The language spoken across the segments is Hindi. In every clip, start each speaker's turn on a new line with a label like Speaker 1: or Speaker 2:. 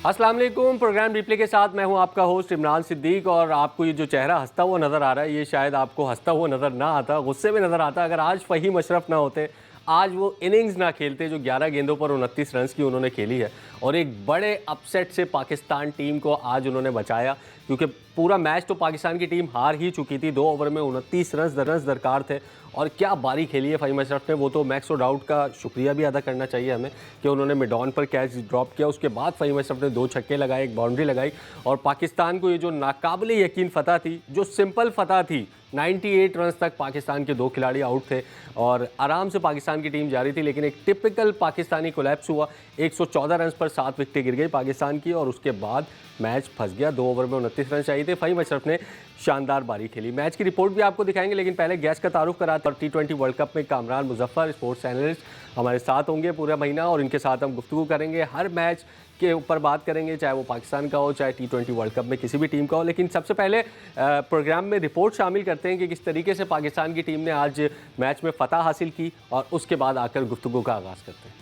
Speaker 1: अस्सलाम वालेकुम। प्रोग्राम रिप्ले के साथ मैं हूं आपका होस्ट इमरान सिद्दीक। और आपको ये जो चेहरा हंसता हुआ नज़र आ रहा है, ये शायद आपको हंसता हुआ नज़र ना आता, गुस्से में नज़र आता। अगर आज फ़हीम अशरफ ना होते, आज वो इनिंग्स ना खेलते जो 11 गेंदों पर 29 रन की उन्होंने खेली है, और एक बड़े अपसेट से पाकिस्तान टीम को आज उन्होंने बचाया। क्योंकि पूरा मैच तो पाकिस्तान की टीम हार ही चुकी थी, 2 ओवर में 29 रन दरकार थे। और क्या बारी खेली है फ़हीम अशरफ ने, वो तो मैक्स डाउट का शुक्रिया भी अदा करना चाहिए हमें कि उन्होंने मिड ऑन पर कैच ड्रॉप किया। उसके बाद फ़हीम अशरफ ने 2 छक्के लगाए, एक बाउंड्री लगाई, और पाकिस्तान को ये जो नाकाबिले यकीन फतह थी, जो सिंपल फतह थी, 98 रन तक पाकिस्तान के 2 खिलाड़ी आउट थे और आराम से पाकिस्तान की टीम जा रही थी। लेकिन एक टिपिकल पाकिस्तानी कोलैप्स हुआ, 114 रन पर 7 विकेटें गिर गई पाकिस्तान की, और उसके बाद मैच फंस गया। 2 ओवर में 29 रन चाहिए थे। फ़हीम अशरफ ने शानदार बारी खेली। मैच की रिपोर्ट भी आपको दिखाएंगे, लेकिन पहले गेस्ट का तारुफ कराते हैं। T20 वर्ल्ड कप में कामरान मुजफ्फर स्पोर्ट्स एनालिस्ट हमारे साथ होंगे पूरा महीना, और इनके साथ हम गुफ्तगू करेंगे, हर मैच के ऊपर बात करेंगे, चाहे वो पाकिस्तान का हो, चाहे T20 वर्ल्ड कप में किसी भी टीम का हो। लेकिन सबसे पहले प्रोग्राम में रिपोर्ट शामिल करते हैं कि किस तरीके से पाकिस्तान की टीम ने आज मैच में फतह हासिल की, और उसके बाद आकर गुफ्तगू का आगाज़ करते हैं।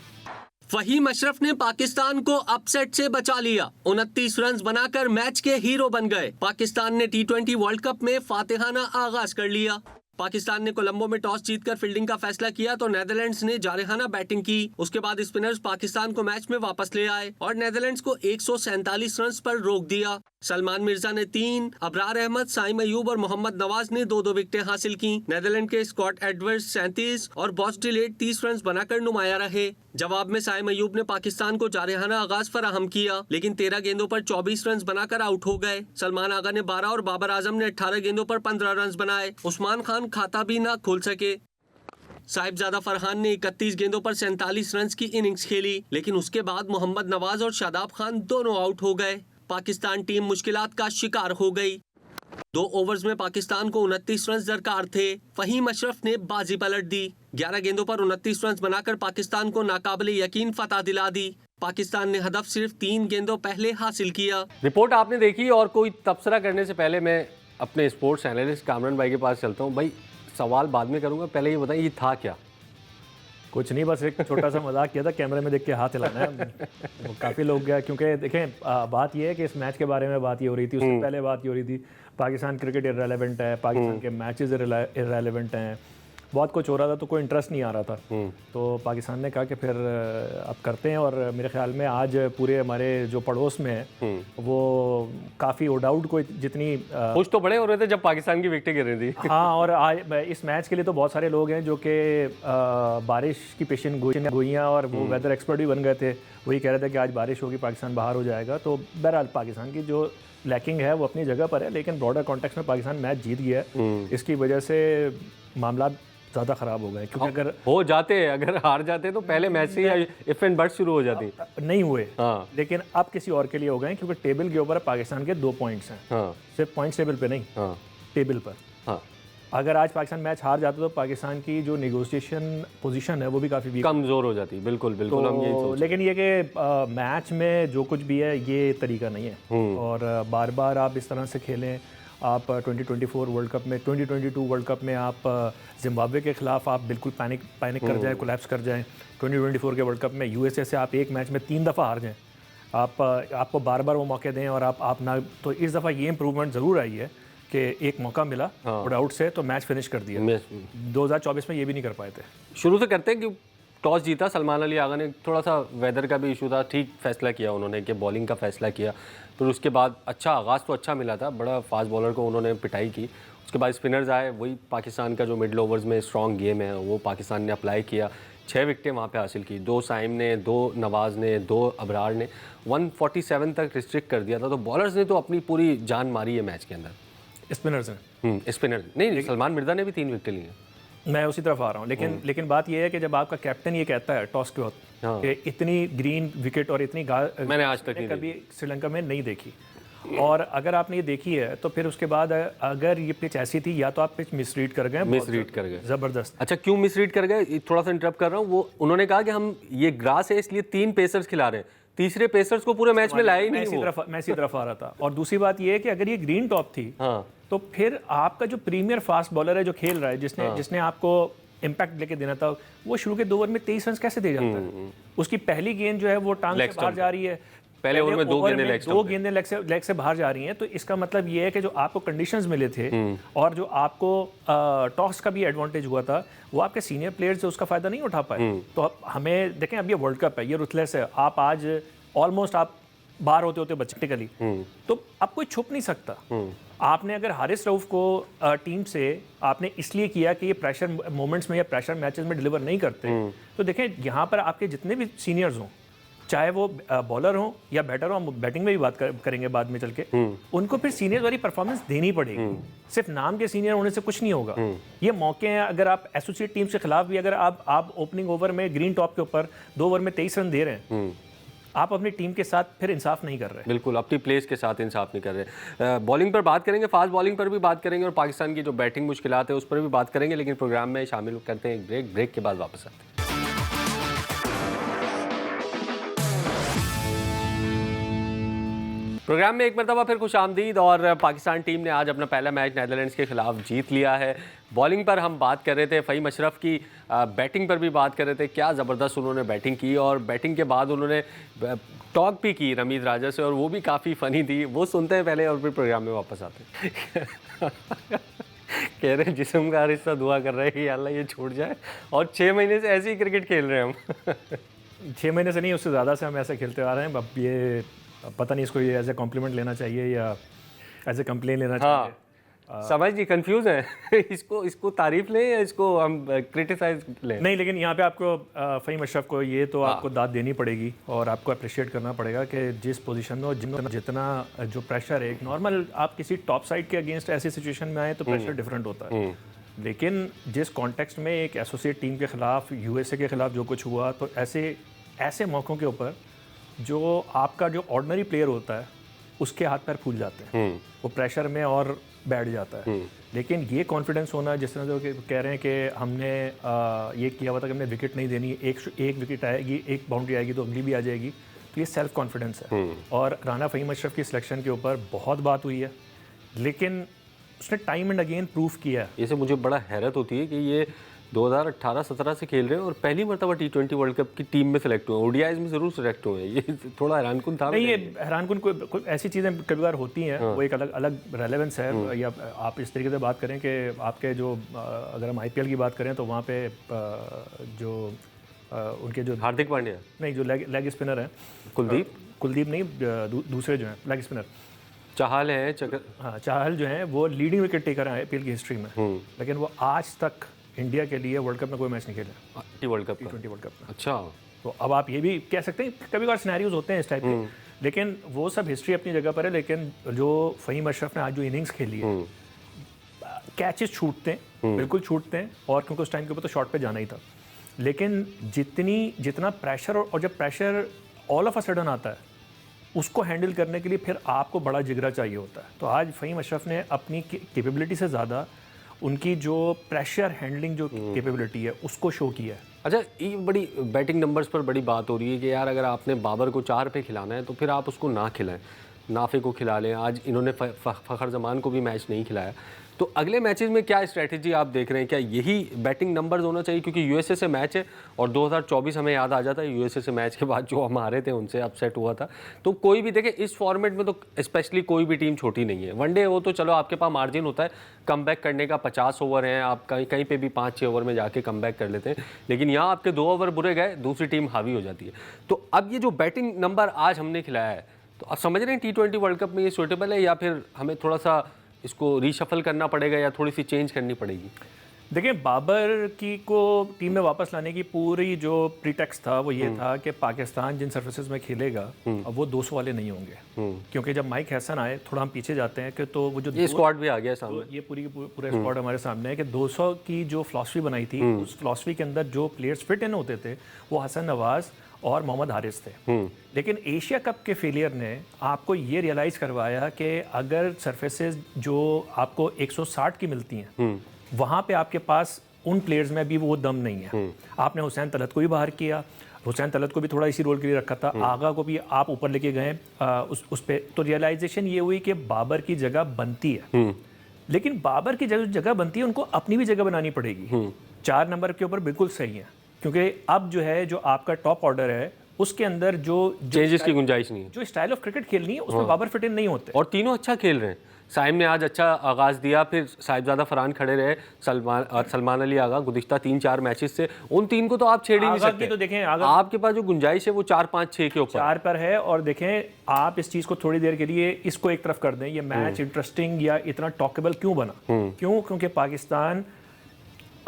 Speaker 1: फ़हीम अशरफ ने पाकिस्तान को अपसेट से बचा लिया, 29 रन बनाकर मैच के हीरो बन गए। पाकिस्तान ने T20 वर्ल्ड कप में फातिहाना आगाज कर लिया। पाकिस्तान ने कोलंबो में टॉस जीतकर फील्डिंग का फैसला किया तो नेदरलैंड्स ने जारहाना बैटिंग की। उसके बाद स्पिनर्स पाकिस्तान को मैच में वापस ले आए और नेदरलैंड्स को 147 रन पर रोक दिया। सलमान मिर्जा ने 3, अबरार अहमद, साइम अयूब और मोहम्मद नवाज ने 2-2 विकेटें हासिल की। नेदरलैंड के स्कॉट एडवर्ड्स 37 और बॉस डिलेट 30 रन बनाकर नुमाया रहे। जवाब में साइम अयूब ने पाकिस्तान को जारहाना आगाज फराहम किया, लेकिन 13 गेंदों पर 24 रन बनाकर आउट हो गए। सलमान आगा ने 12 और बाबर आजम ने 18 गेंदों पर 15 रन बनाए। उस्मान खान खाता भी ना खोल सके। साहिबजादा फरहान ने 31 गेंदों पर 47 रन की इनिंग्स खेली, लेकिन उसके बाद मोहम्मद नवाज और शादाब खान दोनों आउट हो गए। पाकिस्तान टीम मुश्किलात का शिकार हो गई। 2 ओवर्स में पाकिस्तान को 29 रन दरकार थे। फ़हीम अशरफ ने बाजी पलट दी, 11 गेंदों पर 29 रन बनाकर पाकिस्तान को नाकाबिले यकीन फतह दिला दी। पाकिस्तान ने हदफ सिर्फ 3 गेंदों पहले हासिल किया। रिपोर्ट आपने देखी, और कोई तबसरा करने से पहले मैं अपने स्पोर्ट्स एनालिस्ट कामरान भाई के पास चलता हूँ। भाई सवाल बाद में करूँगा, पहले ये बताइए ये था क्या?
Speaker 2: कुछ नहीं, बस एक छोटा सा मजाक किया था, कैमरे में देख के हाथ हिलाना है। काफ़ी लोग गए, क्योंकि देखें बात ये है कि इस मैच के बारे में बात ये हो रही थी, उससे पहले बात ये हो रही थी पाकिस्तान क्रिकेट इररेलेवेंट है, पाकिस्तान के मैचेस इररेलेवेंट हैं, बहुत कुछ हो रहा था, तो कोई इंटरेस्ट नहीं आ रहा था। तो पाकिस्तान ने कहा कि फिर अब करते हैं, और मेरे ख्याल में आज पूरे हमारे जो पड़ोस में है वो काफ़ी डाउट को जितनी
Speaker 1: कुछ तो बड़े हो रहे थे जब पाकिस्तान की विकेटें गिर रही थी।
Speaker 2: हाँ, और आज इस मैच के लिए तो बहुत सारे लोग हैं जो कि बारिश की पेशन गोइयाँ, और वो वेदर एक्सपर्ट भी बन गए थे, वही कह रहे थे कि आज बारिश होगी, पाकिस्तान बाहर हो जाएगा। तो बहरहाल पाकिस्तान की जो लैकिंग है वो अपनी जगह पर है, लेकिन ब्रॉडर कॉन्टेक्स्ट में पाकिस्तान मैच जीत गया है। इसकी वजह से मामला ज़्यादा ख़राब हो गए, क्योंकि अगर
Speaker 1: हो जाते, अगर हार जाते तो पहले मैच से ही इफ एंड बट शुरू हो जाती।
Speaker 2: नहीं हुए,
Speaker 1: हाँ।
Speaker 2: लेकिन अब किसी और के लिए हो गए, क्योंकि टेबल के ऊपर पाकिस्तान के 2 पॉइंट्स हैं।
Speaker 1: हाँ।
Speaker 2: सिर्फ पॉइंट्स टेबल पे नहीं,
Speaker 1: हाँ।
Speaker 2: टेबल पर।
Speaker 1: हाँ।
Speaker 2: अगर आज पाकिस्तान मैच हार जाता तो पाकिस्तान की जो नेगोशिएशन पोजीशन है वो भी काफ़ी
Speaker 1: कमज़ोर हो जाती। बिल्कुल बिल्कुल, हम यही सोच।
Speaker 2: लेकिन ये कि मैच में जो कुछ भी है ये तरीका नहीं है, और बार बार आप इस तरह से खेलें। आप 2024 वर्ल्ड कप में, 2022 वर्ल्ड कप में आप जिम्बाब्वे के खिलाफ आप बिल्कुल पैनिक कर जाएं, कोलैप्स कर जाएं। 2024 के वर्ल्ड कप में यूएसए से आप एक मैच में 3 दफ़ा हार जाएं, आपको बार बार वो मौके दें, और आप ना, तो इस दफ़ा ये इंप्रूवमेंट ज़रूर आई है कि एक मौका मिला और आउट से तो मैच फिनिश कर दिया। 2024 में ये भी नहीं कर पाए थे।
Speaker 1: शुरू से करते हैं कि टॉस जीता सलमान अली आगा ने, थोड़ा सा वेदर का भी इशू था, ठीक फैसला किया उन्होंने कि बॉलिंग का फैसला किया। फिर उसके बाद अच्छा आगाज़ तो अच्छा मिला था, बड़ा फास्ट बॉलर को उन्होंने पिटाई की। उसके बाद स्पिनर्स आए, वही पाकिस्तान का जो मिडल ओवर्स में स्ट्रॉन्ग गेम है वो पाकिस्तान ने अप्लाई किया। 6 विकेटें वहाँ पे हासिल की, 2 साइम ने, 2 नवाज ने, 2 अबरार ने, 147 तक रिस्ट्रिक्ट कर दिया था। तो बॉलर्स ने तो अपनी पूरी जान मारी है मैच के अंदर।
Speaker 2: स्पिनर्स हैं,
Speaker 1: स्पिनर नहीं, सलमान मिर्जा ने भी 3 विकेटें ली हैं।
Speaker 2: मैं उसी तरफ आ रहा हूँ, लेकिन बात यह है कि जब आपका कैप्टन ये कहता है टॉस के वक्त कि इतनी ग्रीन विकेट और इतनी
Speaker 1: मैंने आज तक
Speaker 2: कभी श्रीलंका में नहीं देखी, और अगर आपने ये देखी है तो फिर उसके बाद अगर ये पिच ऐसी थी, या तो आप पिच मिसरीड कर गए ज़बरदस्त।
Speaker 1: अच्छा, क्यों मिसरीड कर गए? थोड़ा सा इंटरप्ट कर रहा हूँ। वो उन्होंने कहा कि हम ये ग्रास है इसलिए 3 पेसर्स खिला रहे हैं, तीसरे पेसर्स को पूरे मैच में लाया ही नहीं।
Speaker 2: मैं इसी तरफ आ रहा था। और दूसरी बात ये है कि अगर ये ग्रीन टॉप थी,
Speaker 1: हाँ,
Speaker 2: तो फिर आपका जो प्रीमियर फास्ट बॉलर है जो खेल रहा है, जिसने आपको इम्पैक्ट लेके देना था, वो शुरू के 2 ओवर में 23 रन कैसे दे जाता है? उसकी पहली गेंद जो है वो टांग से बाहर जा रही है,
Speaker 1: पहले ओवर में दो
Speaker 2: गेंदें लेग से बाहर जा रही हैं, तो इसका मतलब ये है कि जो आपको कंडीशंस मिले थे और जो आपको टॉस का भी एडवांटेज हुआ था, वो आपके सीनियर प्लेयर्स उसका फायदा नहीं उठा पाए। तो अब हमें देखें, अब ये वर्ल्ड कप है, ये रुथलेस है, आप आज ऑलमोस्ट आप बाहर होते होते बच्चे तो अब कोई छुप नहीं सकता। आपने अगर हारिस रऊफ को टीम से आपने इसलिए किया कि ये प्रेशर मोमेंट्स में या प्रेशर मैचेस में डिलीवर नहीं करते, तो देखें यहाँ पर आपके जितने भी सीनियर्स हों, चाहे वो बॉलर हो या बैटर हो, हम बैटिंग में भी बात करेंगे बाद में चल के, उनको फिर सीनियर वाली परफॉर्मेंस देनी पड़ेगी। सिर्फ नाम के सीनियर होने से कुछ नहीं होगा। ये मौके हैं, अगर आप एसोसिएट टीम के खिलाफ भी अगर आप ओपनिंग ओवर में ग्रीन टॉप के ऊपर 2 ओवर में 23 रन दे रहे हैं, आप अपनी टीम के साथ फिर इंसाफ नहीं कर रहे।
Speaker 1: बिल्कुल, अपनी प्लेस के साथ इंसाफ नहीं कर रहे। बॉलिंग पर बात करेंगे, फास्ट बॉलिंग पर भी बात करेंगे और पाकिस्तान की जो बैटिंग मुश्किलात है उस पर भी बात करेंगे, लेकिन प्रोग्राम में शामिल करते हैं एक ब्रेक के बाद वापस आते हैं। प्रोग्राम में एक मरतबा फिर खुशामदीद। और पाकिस्तान टीम ने आज अपना पहला मैच नीदरलैंड्स के खिलाफ जीत लिया है। बॉलिंग पर हम बात कर रहे थे, फ़हीम अशरफ की बैटिंग पर भी बात कर रहे थे, क्या ज़बरदस्त उन्होंने बैटिंग की और बैटिंग के बाद उन्होंने टॉक भी की रमीज़ राजा से और वो भी काफ़ी फ़नी थी। वो सुनते हैं पहले और फिर प्रोग्राम में वापस आते हैं। कह रहे हैं जिस्म का रिश्ता दुआ कर रहे हैं कि अल्लाह ये छूट जाए, और 6 महीने से ऐसे ही क्रिकेट खेल रहे हैं हम।
Speaker 2: 6 महीने से नहीं, उससे ज़्यादा से हम ऐसे खेलते आ रहे हैं। अब ये पता नहीं इसको ये एज ए कॉम्प्लीमेंट लेना चाहिए या एज ए कंप्लेन लेना चाहिए।
Speaker 1: समझ जी कंफ्यूज है। इसको तारीफ लें या इसको हम क्रिटिसाइज लें?
Speaker 2: नहीं, लेकिन यहाँ पे आपको फ़हीम अशरफ को ये तो आपको दाद देनी पड़ेगी और आपको अप्रिशिएट करना पड़ेगा कि जिस पोजीशन में जितना जो प्रेशर है, एक नॉर्मल आप किसी टॉप साइड के अगेंस्ट ऐसी सिचुएशन में आए तो प्रेशर डिफरेंट होता है, लेकिन जिस कॉन्टेक्स्ट में एक एसोसिएट टीम के खिलाफ, यूएसए के खिलाफ जो कुछ हुआ, तो ऐसे मौक़ों के ऊपर जो आपका जो ऑर्डिनरी प्लेयर होता है उसके हाथ पैर फूल जाते हैं, वो प्रेशर में और बैठ जाता है। लेकिन ये कॉन्फिडेंस होना, जिस तरह जो कह रहे हैं कि हमने ये किया हुआ था कि हमने विकेट नहीं देनी, एक विकेट आएगी, एक बाउंड्री आएगी तो अगली भी आ जाएगी, तो ये सेल्फ कॉन्फिडेंस है। और राना फ़हीम अशरफ की सिलेक्शन के ऊपर बहुत बात हुई है, लेकिन उसने टाइम एंड अगेन प्रूफ किया है।
Speaker 1: इसे मुझे बड़ा हैरत होती है कि ये 2018-17 से खेल रहे हैं और पहली मरतबा T20 वर्ल्ड कप की टीम में सेलेक्ट हुए। ओडीआईज में ज़रूर सेलेक्ट हुए हैं, ये थोड़ा हैरानकुन था।
Speaker 2: नहीं, ये हैरानकुन कोई ऐसी चीज़ें कभी बार होती हैं, वो एक अलग रेलेवेंस है। या आप इस तरीके से बात करें कि आपके जो अगर हम IPL की बात करें तो वहाँ पे जो उनके जो
Speaker 1: हार्दिक पांड्या
Speaker 2: नहीं, जो लेग स्पिनर हैं, कुलदीप नहीं, दूसरे जो हैं लेग स्पिनर,
Speaker 1: चाहल है,
Speaker 2: हाँ चाहल जो हैं, वो लीडिंग विकेट टेकर हैं IPL की हिस्ट्री में, लेकिन वो आज तक इंडिया के लिए वर्ल्ड कप में कोई मैच नहीं खेला।
Speaker 1: T20 वर्ल्ड कप में। अच्छा,
Speaker 2: तो अब आप ये भी कह सकते हैं कभी बार सिनेरियोज होते हैं इस टाइप के, लेकिन वो सब हिस्ट्री अपनी जगह पर है। लेकिन जो फ़हीम अशरफ ने आज जो इनिंग्स खेली है, कैचेस छूटते हैं, बिल्कुल छूटते हैं, और क्योंकि उस टाइम के ऊपर तो शॉट पे जाना ही था, लेकिन जितना प्रेशर और जब pressure all of a sudden आता है उसको हैंडल करने के लिए फिर आपको बड़ा जिगरा चाहिए होता है। तो आज फ़हीम अशरफ ने अपनी कैपेबिलिटी से ज़्यादा उनकी जो प्रेशर हैंडलिंग जो कैपेबिलिटी है उसको शो किया है।
Speaker 1: अच्छा, ये बड़ी बैटिंग नंबर्स पर बड़ी बात हो रही है कि यार अगर आपने बाबर को 4 पे खिलाना है तो फिर आप उसको ना खिलाएं, नाफे को खिला लें। आज इन्होंने फ़खर जमान को भी मैच नहीं खिलाया, तो अगले मैचेस में क्या स्ट्रैटेजी आप देख रहे हैं? क्या यही बैटिंग नंबर्स होना चाहिए? क्योंकि यूएसए से मैच है और 2024 हमें याद आ जाता है, यूएसए से मैच के बाद जो हम हारे थे उनसे अपसेट हुआ था। तो कोई भी देखे इस फॉर्मेट में तो स्पेशली कोई भी टीम छोटी नहीं है। वनडे हो तो चलो आपके पास मार्जिन होता है कमबैक करने का, 50 ओवर हैं, आप कहीं पे भी 5-6 ओवर में जाके कमबैक कर लेते हैं, लेकिन यहाँ आपके 2 ओवर बुरे गए, दूसरी टीम हावी हो जाती है। तो अब ये जो बैटिंग नंबर आज हमने खिलाया है, तो आप समझ रहे हैं T20 वर्ल्ड कप में ये सूटेबल है या फिर हमें थोड़ा सा इसको रीशफल करना पड़ेगा या थोड़ी सी चेंज करनी पड़ेगी?
Speaker 2: देखिए, बाबर की को टीम में वापस लाने की पूरी जो प्रीटेक्स्ट था वो ये था कि पाकिस्तान जिन सर्फेसेस में खेलेगा अब वो 200 वाले नहीं होंगे, क्योंकि जब माइक हैसन आए, थोड़ा हम पीछे जाते हैं कि तो वो जो
Speaker 1: ये स्क्वाड भी आ गया सामने,
Speaker 2: ये पूरा स्क्वाड हमारे सामने है कि 200 की जो फिलॉसफी बनाई थी, उस फिलॉसफी के अंदर जो प्लेयर्स फिट इन होते थे वो हसन नवाज और मोहम्मद हारिस थे। लेकिन एशिया कप के फेलियर ने आपको ये रियलाइज़ करवाया कि अगर सरफेसेस जो आपको 160 की मिलती हैं वहाँ पे आपके पास उन प्लेयर्स में भी वो दम नहीं है। आपने हुसैन तलत को भी बाहर किया, हुसैन तलत को भी थोड़ा इसी रोल के लिए रखा था, आगा को भी आप ऊपर लेके गए उस पे, तो रियलाइजेशन ये हुई कि बाबर की जगह बनती है, लेकिन बाबर की जगह बनती है उनको अपनी भी जगह बनानी पड़ेगी। 4 नंबर के ऊपर बिल्कुल सही है, क्योंकि अब जो है जो आपका टॉप ऑर्डर है उसके अंदर जो
Speaker 1: चेंजेस की गुंजाइश नहीं है,
Speaker 2: जो स्टाइल ऑफ क्रिकेट खेलनी है उसमें बाबर फिट इन नहीं होते।
Speaker 1: और तीनों अच्छा खेल रहे हैं। साइम ने आज अच्छा आगाज दिया, फिर साहिबजादा फरहान खड़े रहे, सलमान अली आगा गुज़िश्ता 3-4 मैचेस से, उन तीन को तो आप छेड़ ही नहीं
Speaker 2: आगा की
Speaker 1: सकते।
Speaker 2: तो देखें,
Speaker 1: आपके पास जो गुंजाइश है वो 4-5-6 के ऊपर
Speaker 2: 4 पर है। और देखें आप इस चीज़ को थोड़ी देर के लिए इसको एक तरफ कर दें, ये मैच इंटरेस्टिंग या इतना टॉकेबल क्यों बना? क्यों? क्योंकि पाकिस्तान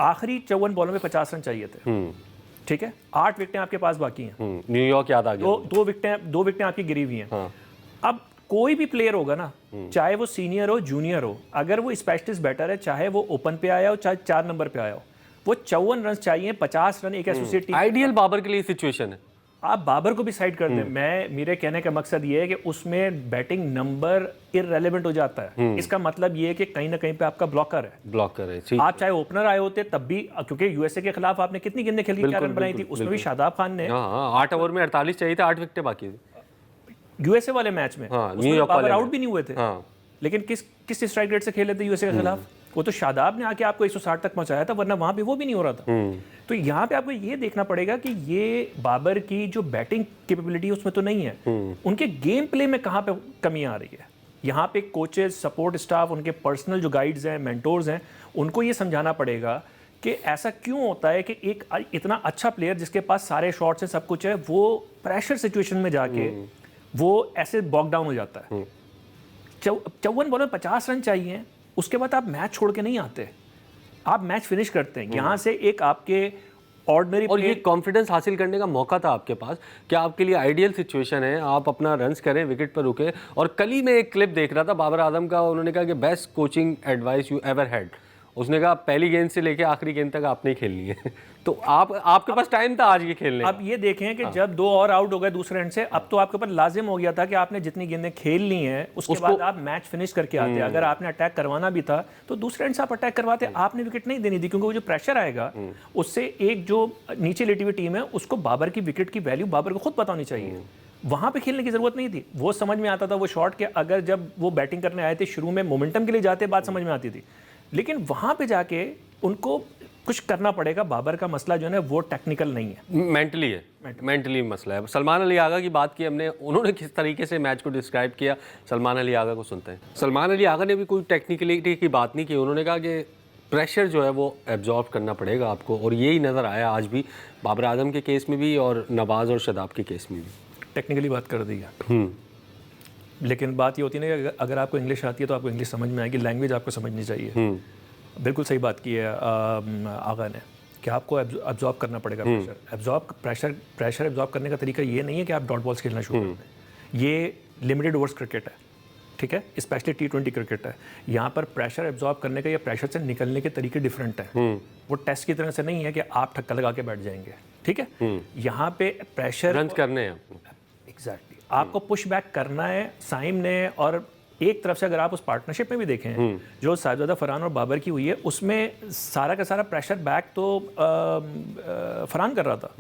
Speaker 2: आखिरी 54 बॉलों में 50 रन चाहिए थे, ठीक है, 8 विकेटें आपके पास बाकी हैं,
Speaker 1: न्यूयॉर्क याद आ गया।
Speaker 2: दो विकेटें आपकी गिरी हुई हैं। अब कोई भी प्लेयर होगा ना, चाहे वो सीनियर हो जूनियर हो, अगर वो स्पेशलिस्ट बैटर है, चाहे वो ओपन पे आया हो चाहे 4 नंबर पे आया हो, वो 54 रन चाहिए, 50 रन एक एसोसिएट टीम।
Speaker 1: आइडियल बाबर के लिए सिचुएशन है।
Speaker 2: आप बाबर को भी साइड कर दें, मेरे कहने का मकसद ये है कि उसमें बैटिंग नंबर इररेलेवेंट हो जाता है। इसका मतलब ये है कि कहीं ना कहीं पे आपका ब्लॉकर है। आप चाहे ओपनर आए होते तब भी, क्योंकि यूएसए के खिलाफ आपने कितनी गेंदें खेली, 4 रन बनाई थी, उसमें भी शादाब खान ने
Speaker 1: 8 ओवर में 48 चाहिए थे, 8 विकेटें बाकी थी
Speaker 2: यूएसए वाले मैच में।
Speaker 1: न्यूयॉर्क
Speaker 2: बाबर आउट भी नहीं हुए थे, लेकिन किस स्ट्राइक रेट से खेले थे यूएसए के खिलाफ? वो तो शादाब ने आके आपको 160 तक पहुंचाया था, वरना वहां पे वो भी नहीं हो रहा था। तो यहाँ पे आपको ये देखना पड़ेगा कि ये बाबर की जो बैटिंग कैपेबिलिटी है उसमें तो नहीं है, उनके गेम प्ले में कहाँ पे कमी आ रही है। यहाँ पे कोचेज, सपोर्ट स्टाफ, उनके पर्सनल जो गाइड्स हैं, मेंटोर्स हैं, उनको ये समझाना पड़ेगा कि ऐसा क्यों होता है कि एक इतना अच्छा प्लेयर जिसके पास सारे शॉट्स हैं, सब कुछ है, वो प्रेशर सिचुएशन में जाके वो ऐसे बॉक डाउन हो जाता है। 54 बॉल में 50 रन चाहिए, उसके बाद आप मैच छोड़ के नहीं आते, आप मैच फिनिश करते हैं। यहाँ से एक आपके ऑर्डिनरी
Speaker 1: और ये कॉन्फिडेंस हासिल करने का मौका था आपके पास कि आपके लिए आइडियल सिचुएशन है, आप अपना रन्स करें, विकेट पर रुके। और कल ही मैं एक क्लिप देख रहा था बाबर आजम का, उन्होंने कहा कि best coaching advice you ever had. उसने कहा पहली गेंद से लेके आखिरी गेंद तक आपने खेलनी है। तो आपके पास टाइम था आज ये खेलने।
Speaker 2: अब ये देखें कि जब 2 और आउट हो गए दूसरे एंड से, अब तो आपके ऊपर लाजिम हो गया था कि आपने जितनी गेंदें खेल ली हैं उसके बाद आप मैच फिनिश करके आते। अगर आपने अटैक करवाना भी था तो दूसरे एंड से आप अटैक करवाते, आपने विकेट नहीं देनी थी, क्योंकि वो जो प्रेशर आएगा उससे एक जो नीचे लेटी हुई टीम है उसको बाबर की विकेट की वैल्यू बाबर को खुद पता होनी चाहिए। वहां पे खेलने की जरूरत नहीं थी, वो समझ में आता था वो शॉट के, अगर जब वो बैटिंग करने आए थे शुरू में मोमेंटम के लिए जाते, बात समझ में आती थी, लेकिन वहां पे जाके उनको कुछ करना पड़ेगा। बाबर का मसला जो है वो टेक्निकल नहीं है,
Speaker 1: मेंटली है, मेंटली मसला है। सलमान अली आगा की बात की हमने, उन्होंने किस तरीके से मैच को डिस्क्राइब किया, सलमान अली आगा को सुनते हैं। सलमान अली आगा ने भी कोई टेक्निकलिटी की बात नहीं की, उन्होंने कहा कि प्रेशर जो है वो एब्जॉर्ब करना पड़ेगा आपको, और यही नज़र आया आज भी बाबर आजम के केस में भी और नवाज़ और शादाब के केस में भी।
Speaker 2: टेक्निकली बात कर दी है, लेकिन बात ये होती है ना कि अगर आपको इंग्लिश आती है तो आपको इंग्लिश समझ में आएगी, लैंग्वेज आपको समझनी चाहिए। बिल्कुल सही बात की है आगा ने कि आपको एब्जॉर्ब करना पड़ेगा प्रेशर। प्रेशर एब्जॉर्ब करने का तरीका ये नहीं है कि आप डॉट बॉल्स खेलना शुरू कर दें। ये लिमिटेड ओवर्स क्रिकेट है, ठीक है, स्पेशली T20 क्रिकेट है। यहाँ पर प्रेशर एब्जॉर्ब करने का या प्रेशर से निकलने के तरीके डिफरेंट हैं। वो टेस्ट की तरह से नहीं है कि आप ठक्का लगा के बैठ जाएंगे, ठीक है। यहाँ पे प्रेशर
Speaker 1: रन करने हैं,
Speaker 2: एग्जैक्टली आपको पुश बैक करना है। साइम ने, और एक तरफ से अगर आप उस पार्टनरशिप में भी देखें जो साहिबजादा फरहान और बाबर की हुई है, उसमें सारा का सारा प्रेशर बैक तो फरहान कर रहा था।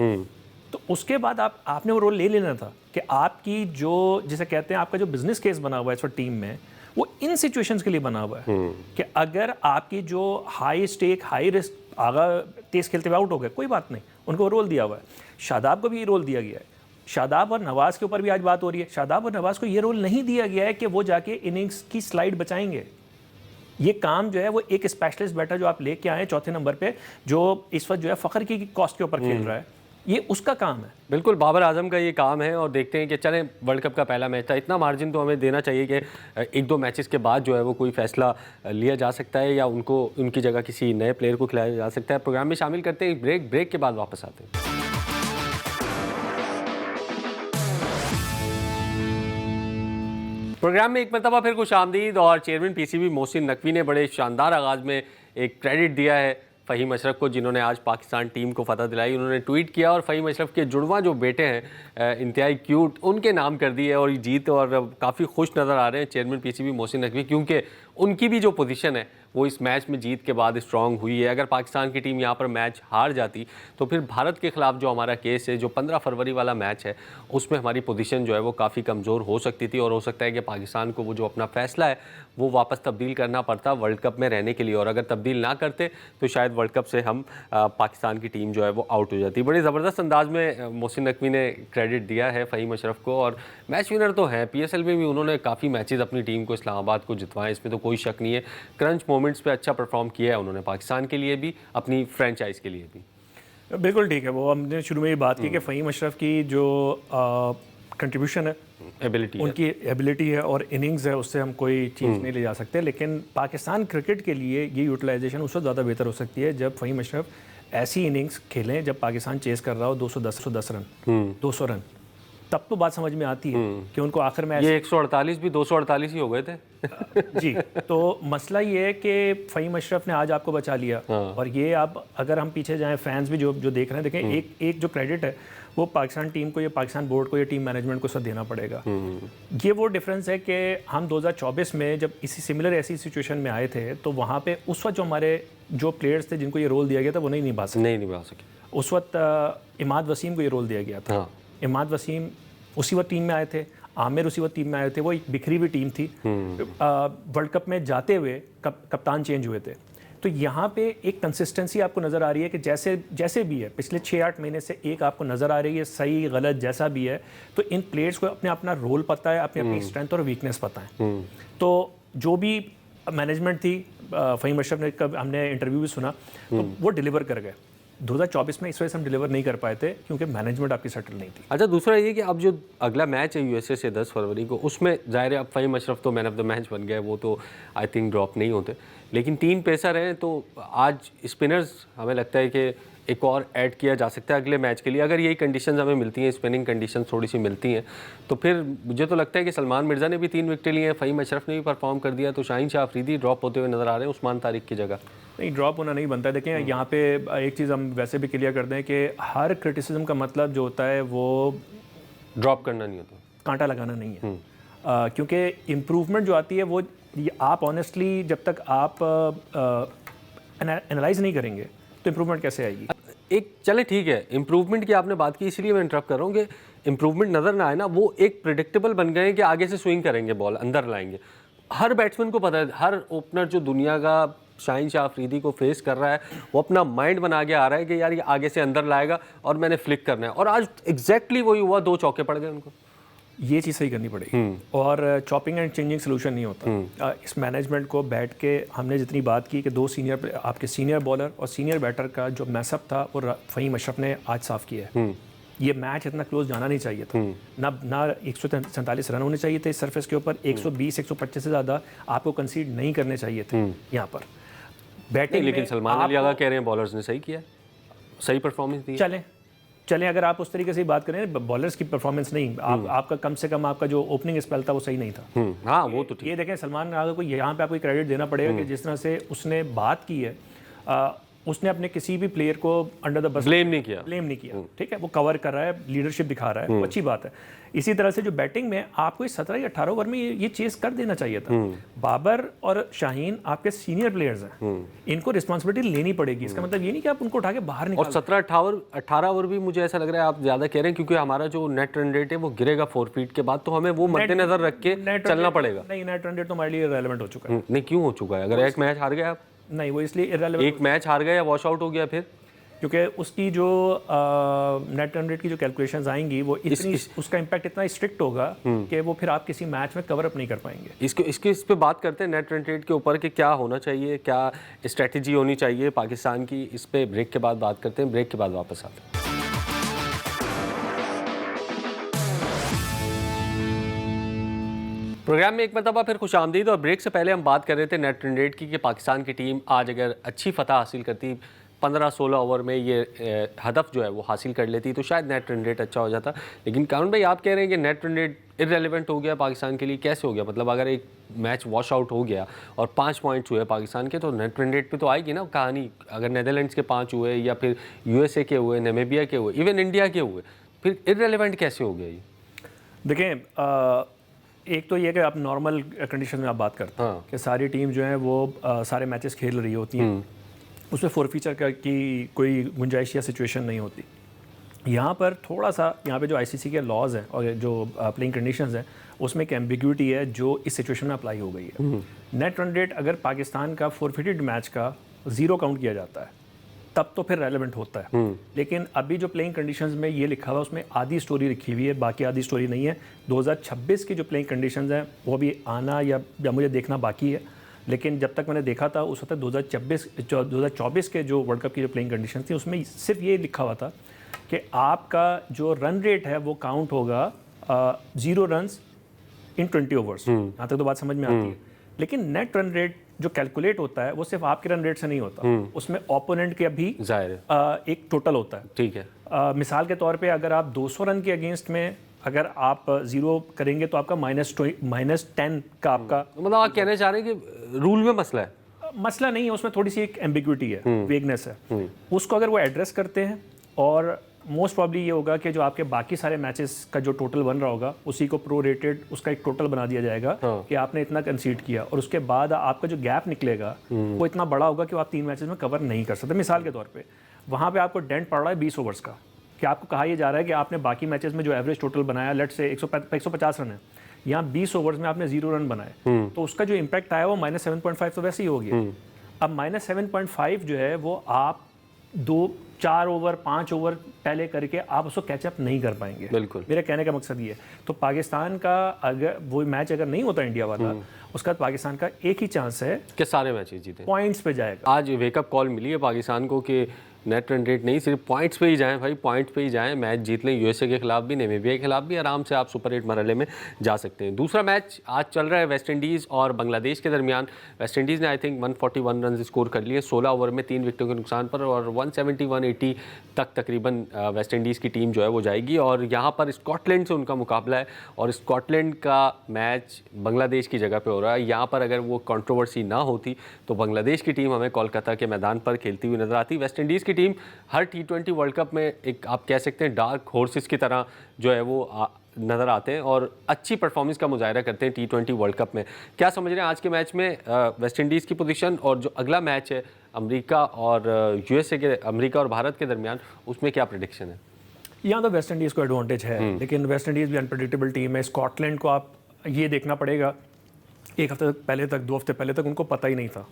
Speaker 2: तो उसके बाद आपने वो रोल ले लेना था कि आपकी जो, जिसे कहते हैं आपका जो बिजनेस केस बना हुआ है इस वक्त टीम में, वो इन सिचुएशंस के लिए बना हुआ है कि अगर आपकी जो हाई स्टेक हाई रिस्क आगा तेज खेलते हुए आउट हो गए, कोई बात नहीं, उनको रोल दिया हुआ है। शादाब को भी रोल दिया गया है। शादाब और नवाज़ के ऊपर भी आज बात हो रही है, शादाब और नवाज़ को ये रोल नहीं दिया गया है कि वो जाके इनिंग्स की स्लाइड बचाएंगे। ये काम जो है वो एक स्पेशलिस्ट बैटर जो आप लेके आए चौथे नंबर पे, जो इस वक्त जो है फ़खर की कॉस्ट के ऊपर खेल रहा है, ये उसका काम है।
Speaker 1: बिल्कुल बाबर आजम का ये काम है। और देखते हैं कि चलें, वर्ल्ड कप का पहला मैच था, इतना मार्जिन तो हमें देना चाहिए कि 1-2 मैचेस के बाद जो है वो कोई फैसला लिया जा सकता है या उनको उनकी जगह किसी नए प्लेयर को खिलाया जा सकता है। प्रोग्राम में शामिल करते हैं ब्रेक के बाद वापस आते हैं। प्रोग्राम में एक मरतबा फिर खुश आमदीद। और चेयरमैन पीसीबी मोहसिन नकवी ने बड़े शानदार आगाज़ में एक क्रेडिट दिया है फ़हीम अशरफ को, जिन्होंने आज पाकिस्तान टीम को फतह दिलाई। उन्होंने ट्वीट किया और फ़हीम अशरफ के जुड़वां जो बेटे हैं इंतहाई क्यूट, उनके नाम कर दिए और ये जीत, और काफ़ी खुश नज़र आ रहे हैं चेयरमैन पीसीबी मोहसिन नकवी, क्योंकि उनकी भी जो पोजीशन है वो इस मैच में जीत के बाद स्ट्रांग हुई है। अगर पाकिस्तान की टीम यहाँ पर मैच हार जाती तो फिर भारत के खिलाफ जो हमारा केस है, जो 15 फरवरी वाला मैच है, उसमें हमारी पोजीशन जो है वो काफ़ी कमज़ोर हो सकती थी और हो सकता है कि पाकिस्तान को वो जो अपना फैसला है वो वापस तब्दील करना पड़ता वर्ल्ड कप में रहने के लिए, और अगर तब्दील ना करते तो शायद वर्ल्ड कप से हम पाकिस्तान की टीम जो है वो आउट हो जाती। बड़े ज़बरदस्त अंदाज में मोहसिन नकवी ने क्रेडिट दिया है फ़हीम अशरफ को, और मैच विनर तो हैं। PSL में भी उन्होंने काफ़ी मैचेस अपनी टीम को, इस्लामाबाद को जितवाए, इसमें तो कोई शक नहीं है। क्रंच मोमेंट्स पे अच्छा परफॉर्म किया है उन्होंने, पाकिस्तान के लिए भी, अपनी फ्रेंचाइज के लिए भी।
Speaker 2: बिल्कुल ठीक है। वो हमने शुरू में ये बात की कि फ़हीम अशरफ की जो कंट्रीब्यूशन है,
Speaker 1: एबिलिटी
Speaker 2: उनकी एबिलिटी है और इनिंग्स है, उससे हम कोई चीज़ नहीं ले जा सकते। लेकिन पाकिस्तान क्रिकेट के लिए ये यूटिलाइजेशन उस वक्त ज़्यादा बेहतर हो सकती है जब फ़हीम अशरफ ऐसी इनिंग्स खेलें जब पाकिस्तान चेस कर रहा हो 210 रन, 200 रन, तब तो बात समझ में आती है कि उनको आखिर में
Speaker 1: ये 148 भी 248 ही हो गए थे।
Speaker 2: जी, तो मसला ये है कि फ़हीम अशरफ ने आज आपको बचा लिया। और ये अब अगर हम पीछे जाएं, फैंस भी जो देख रहे हैं, देखें एक जो क्रेडिट है वो पाकिस्तान टीम को या पाकिस्तान बोर्ड को या टीम मैनेजमेंट को सब देना पड़ेगा। ये वो डिफरेंस है कि हम 2024 में जब ऐसी सिचुएशन में आए थे तो वहाँ पे उस वक्त जो हमारे जो प्लेयर्स थे जिनको ये रोल दिया गया था वो नहीं निभा सके। उस वक्त इमाद वसीम को ये रोल दिया गया था। इमाद वसीम उसी वक्त टीम में आए थे, आमिर उसी वक्त टीम में आए थे। वो एक बिखरी हुई टीम थी। वर्ल्ड कप में जाते हुए कप्तान चेंज हुए थे। तो यहाँ पे एक कंसिस्टेंसी आपको नज़र आ रही है कि जैसे भी है पिछले 6-8 महीने से एक आपको नज़र आ रही है, सही गलत जैसा भी है, तो इन प्लेयर्स को अपना रोल पता है, अपनी स्ट्रेंथ और वीकनेस पता है। तो जो भी मैनेजमेंट थी, फ़हीम अशरफ ने कब हमने इंटरव्यू भी सुना, तो वो डिलीवर कर गए। 2024 में इस वजह से हम डिलीवर नहीं कर पाए थे क्योंकि मैनेजमेंट आपकी सेटल नहीं थी।
Speaker 1: अच्छा, दूसरा ये कि अब जो अगला मैच है USA से 10 फरवरी को, उसमें ज़ाहिर है अब फ़हीम अशरफ तो मैन ऑफ द मैच बन गए, वो तो आई थिंक ड्रॉप नहीं होते। लेकिन 3 पेसर हैं, तो आज स्पिनर्स हमें लगता है कि एक और ऐड किया जा सकता है अगले मैच के लिए। अगर यही कंडीशंस हमें मिलती हैं, स्पिनिंग कंडीशंस थोड़ी सी मिलती हैं, तो फिर मुझे तो लगता है कि सलमान मिर्ज़ा ने भी 3 विकेटें लिए हैं, फ़हीम अशरफ ने भी परफॉर्म कर दिया, तो शाहीन शाह अफरीदी ड्रॉप होते हुए नज़र आ रहे हैं उस्मान तारिक की जगह।
Speaker 2: नहीं, ड्रॉप होना नहीं बनता है। देखें, यहाँ पे एक चीज़ हम वैसे भी क्लियर कर दें कि हर क्रिटिसिज्म का मतलब जो होता है वो
Speaker 1: ड्रॉप करना नहीं होता,
Speaker 2: कांटा लगाना नहीं है। क्योंकि इम्प्रूवमेंट जो आती है वो आप ऑनेस्टली जब तक आप एनालाइज नहीं करेंगे तो इम्प्रूवमेंट कैसे आएगी।
Speaker 1: एक चले ठीक है, इम्प्रूवमेंट की आपने बात की, इसलिए मैं इंटरप्ट कर रहा हूँ कि इम्प्रूवमेंट नज़र ना आए ना, वो एक प्रिडिक्टेबल बन गए हैं कि आगे से स्विंग करेंगे, बॉल अंदर लाएंगे। हर बैट्समैन को पता है, हर ओपनर जो दुनिया का शाहीन शाह अफरीदी को फेस कर रहा है, वो अपना माइंड बना के आ रहा है कि यार ये आगे से अंदर लाएगा और मैंने फ्लिक करना है, और आज एग्जैक्टली वही हुआ, 2 चौके पड़ गए उनको।
Speaker 2: ये चीज़ सही करनी पड़ेगी और चॉपिंग एंड चेंजिंग सोल्यूशन नहीं होता। इस मैनेजमेंट को बैठ के हमने जितनी बात की कि 2 आपके सीनियर बॉलर और सीनियर बैटर का जो मैसअप था वो फ़हीम अशरफ ने आज साफ़ किया है। ये मैच इतना क्लोज जाना नहीं चाहिए था। ना 147 रन होने चाहिए थे इस सरफेस के ऊपर, 120-125 से ज़्यादा आपको कंसीड नहीं करने चाहिए थे यहाँ पर बैटिंग।
Speaker 1: लेकिन सलमान अली आगा कह रहे हैं बॉलर्स ने सही किया, सही परफॉर्मेंस दी।
Speaker 2: चलें अगर आप उस तरीके से बात करें, बॉलर्स की परफॉर्मेंस नहीं, आपका कम से कम आपका जो ओपनिंग स्पेल था वो सही नहीं था।
Speaker 1: हाँ, वो तो ठीक।
Speaker 2: ये देखें, सलमान आगा को यहाँ पे आपको क्रेडिट देना पड़ेगा कि जिस तरह से उसने बात की है, उसने अपने किसी भी प्लेयर को अंडर द बस
Speaker 1: ब्लेम नहीं किया।
Speaker 2: ठीक है, वो कवर कर रहा है, लीडरशिप दिखा रहा है, वो अच्छी बात है। इसी तरह से जो बैटिंग में आपको 17 या 18 ओवर में ये चेस कर देना चाहिए था। बाबर और शाहीन आपके सीनियर प्लेयर्स हैं, इनको रिस्पॉन्सिबिलिटी लेनी पड़ेगी। इसका मतलब ये नहीं कि आप उनको उठा के बाहर निकाल।
Speaker 1: और 17-18 ओवर भी मुझे ऐसा लग रहा है आप ज़्यादा कह रहे हैं, क्योंकि हमारा जो नेट रन रेट है वो गिरेगा 4 फीट के बाद, तो हमें वो मद्देनजर रख के चलना पड़ेगा।
Speaker 2: नहीं, नेट रन रेट तो हमारे लिए इररिलेवेंट हो चुका है।
Speaker 1: नहीं, क्यों हो चुका है? अगर एक मैच हार गए आप,
Speaker 2: नहीं, वो इसलिए इररिलेवेंट,
Speaker 1: एक मैच हार गए या वॉश आउट हो गया, फिर
Speaker 2: क्योंकि उसकी जो नेट रन रेट की जो कैलकुलेशंस आएंगी वो इतनी उसका इम्पैक्ट इतना स्ट्रिक्ट होगा कि वो फिर आप किसी मैच में कवर अप नहीं कर पाएंगे।
Speaker 1: इस पे बात करते हैं नेट रन रेट के ऊपर कि क्या होना चाहिए, क्या स्ट्रेटजी होनी चाहिए पाकिस्तान की। इस पे ब्रेक के बाद बात करते हैं, ब्रेक के बाद वापस आते हैं। प्रोग्राम में एक मरतबा फिर खुश आमदीद। और ब्रेक से पहले हम बात कर रहे थे नेट रन रेट की कि पाकिस्तान की टीम आज अगर अच्छी फतह हासिल करती, 15-16 ओवर में ये हदफ जो है वो हासिल कर लेती, तो शायद नेट रन रेट अच्छा हो जाता। लेकिन कारून भाई, आप कह रहे हैं कि नेट रन रेट इररेलेवेंट हो गया पाकिस्तान के लिए। कैसे हो गया? मतलब अगर एक मैच वॉश आउट हो गया और 5 पॉइंट्स हुए पाकिस्तान के, तो नेट रन रेट पे तो आएगी ना कहानी। अगर नीदरलैंड्स के 5 हुए या फिर USA के हुए, नामीबिया के हुए, इवन इंडिया के हुए, फिर इररेलेवेंट कैसे हो गया ये?
Speaker 2: देखें, एक तो ये कि आप नॉर्मल कंडीशन में आप बात करते हैं कि सारी टीम जो है वो सारे मैचेस खेल रही होती हैं, उसमें फोरफीचर की कोई गुंजाइश या सिचुएशन नहीं होती। यहाँ पर थोड़ा सा यहाँ पे जो आईसीसी के लॉज हैं और जो प्लेइंग कंडीशंस हैं उसमें एक एम्बिग्यूटी है जो इस सिचुएशन में अप्लाई हो गई है। नेट रन रेट अगर पाकिस्तान का फोरफिटेड मैच का 0 काउंट किया जाता है तब तो फिर रेलेवेंट होता है, लेकिन अभी जो प्लेइंग कंडीशंस में ये लिखा हुआ उसमें आधी स्टोरी लिखी हुई है, बाकी आधी स्टोरी नहीं है। 2026 की जो प्लेइंग कंडीशंस हैं वो भी आना या मुझे देखना बाकी है, लेकिन जब तक मैंने देखा था उस वक्त 2024 के जो वर्ल्ड कप की जो प्लेइंग कंडीशन थी उसमें सिर्फ ये लिखा हुआ था कि आपका जो रन रेट है वो काउंट होगा 0 रन्स इन 20 ओवर्स। यहाँ तक तो बात समझ में आती है, लेकिन नेट रन रेट जो कैलकुलेट होता है वो सिर्फ आपके रन रेट से नहीं होता, उसमें ओपोनेंट के भी एक टोटल होता है।
Speaker 1: ठीक है,
Speaker 2: मिसाल के तौर पे अगर आप 200 रन के अगेंस्ट में अगर आप 0 करेंगे तो आपका -10 का आपका,
Speaker 1: मतलब आप कहना चाह रहे हैं कि रूल में मसला है?
Speaker 2: मसला नहीं है, उसमें थोड़ी सी एक एम्बिग्विटी है, वेगनेस है। उसको अगर वो एड्रेस करते हैं और मोस्ट प्रॉब्ली ये होगा कि जो आपके बाकी सारे मैचेस का जो टोटल बन रहा होगा उसी को प्रो रेटेड उसका एक टोटल बना दिया जाएगा कि आपने इतना कंसीड किया, और उसके बाद आपका जो गैप निकलेगा वो इतना बड़ा होगा कि वो आप 3 मैचेस में कवर नहीं कर सकते। मिसाल के तौर पे वहाँ पे आपको डेंट पड़ रहा है 20 ओवर्स का, कि आपको कहा यह जा रहा है कि आपने बाकी मैचेस में जो एवरेज टोटल बनाया लेट से 150 रन है, यहाँ 20 ओवर्स में आपने 0 रन बनाए, तो उसका जो इम्पैक्ट आया वो -7.5 तो वैसे ही हो गया। अब -7.5 जो है वो आप 2-4 ओवर 5 ओवर पहले करके आप उसको कैचअप नहीं कर पाएंगे।
Speaker 1: बिल्कुल,
Speaker 2: मेरे कहने का मकसद ये है। तो पाकिस्तान का अगर वो मैच अगर नहीं होता इंडिया वाला, उसका पाकिस्तान का एक ही चांस है
Speaker 1: कि सारे मैचेस जीते,
Speaker 2: पॉइंट्स पे जाएगा।
Speaker 1: आज वेकअप कॉल मिली है पाकिस्तान को कि नेट रन रेट नहीं, सिर्फ पॉइंट्स पे ही जाएं भाई, पॉइंट्स पे ही जाएं, मैच जीत लें। यूएसए के खिलाफ भी, नामीबिया के खिलाफ भी आराम से आप सुपर 8 मरहले में जा सकते हैं। दूसरा मैच आज चल रहा है वेस्ट इंडीज़ और बांग्लादेश के दरमियान। वेस्ट इंडीज़ ने आई थिंक 141 रन स्कोर कर लिए 16 ओवर में 3 विकेटों के नुकसान पर, और 170-180 तक तकरीबन वेस्ट इंडीज़ की टीम जो है वो जाएगी, और यहाँ पर स्कॉटलैंड से उनका मुकाबला है, और स्कॉटलैंड का मैच बांग्लादेश की जगह पर हो रहा है। यहाँ पर अगर वो कंट्रोवर्सी ना होती तो बांग्लादेश की टीम हमें कोलकाता के मैदान पर खेलती हुई नजर आती। वेस्ट इंडीज़ की टीम हर T20 वर्ल्ड कप में एक आप कह सकते हैं डार्क हॉर्सेस की तरह जो है वो नज़र आते हैं और अच्छी परफॉर्मेंस का मुजाहरा करते हैं T20 वर्ल्ड कप में। क्या समझ रहे हैं आज के मैच में वेस्ट इंडीज़ की पोजीशन, और जो अगला मैच है अमेरिका और यूएसए के, अमेरिका और भारत के दरमियान, उसमें क्या प्रेडिक्शन है?
Speaker 2: यहाँ तो वेस्ट इंडीज़ को एडवांटेज है, लेकिन वेस्ट इंडीज़ भी अनप्रेडिक्टेबल टीम है। स्कॉटलैंड को आप ये देखना पड़ेगा, एक हफ्ते पहले तक 2 हफ्ते पहले तक उनको पता ही नहीं था,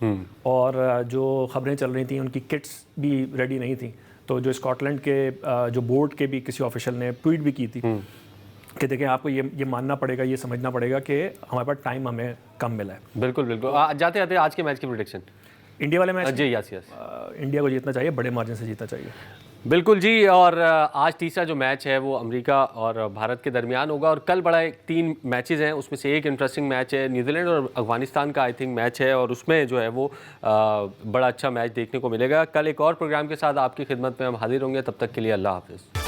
Speaker 2: और जो खबरें चल रही थी उनकी किट्स भी रेडी नहीं थी। तो जो स्कॉटलैंड के जो बोर्ड के भी किसी ऑफिशियल ने ट्वीट भी की थी कि देखिए आपको ये मानना पड़ेगा, ये समझना पड़ेगा कि हमारे पास टाइम हमें कम मिला है।
Speaker 1: बिल्कुल बिल्कुल। जाते जाते आज के मैच की प्रेडिक्शन,
Speaker 2: इंडिया वाले मैच
Speaker 1: जी यस
Speaker 2: इंडिया को जीतना चाहिए, बड़े मार्जिन से जीतना चाहिए।
Speaker 1: बिल्कुल जी। और आज तीसरा जो मैच है वो अमेरिका और भारत के दरमियान होगा, और कल बड़ा 3 मैचेस हैं, उसमें से एक इंटरेस्टिंग मैच है न्यूजीलैंड और अफगानिस्तान का आई थिंक मैच है, और उसमें जो है वो बड़ा अच्छा मैच देखने को मिलेगा। कल एक और प्रोग्राम के साथ आपकी खिदमत में हम हाजिर होंगे, तब तक के लिए अल्लाह हाफिज़।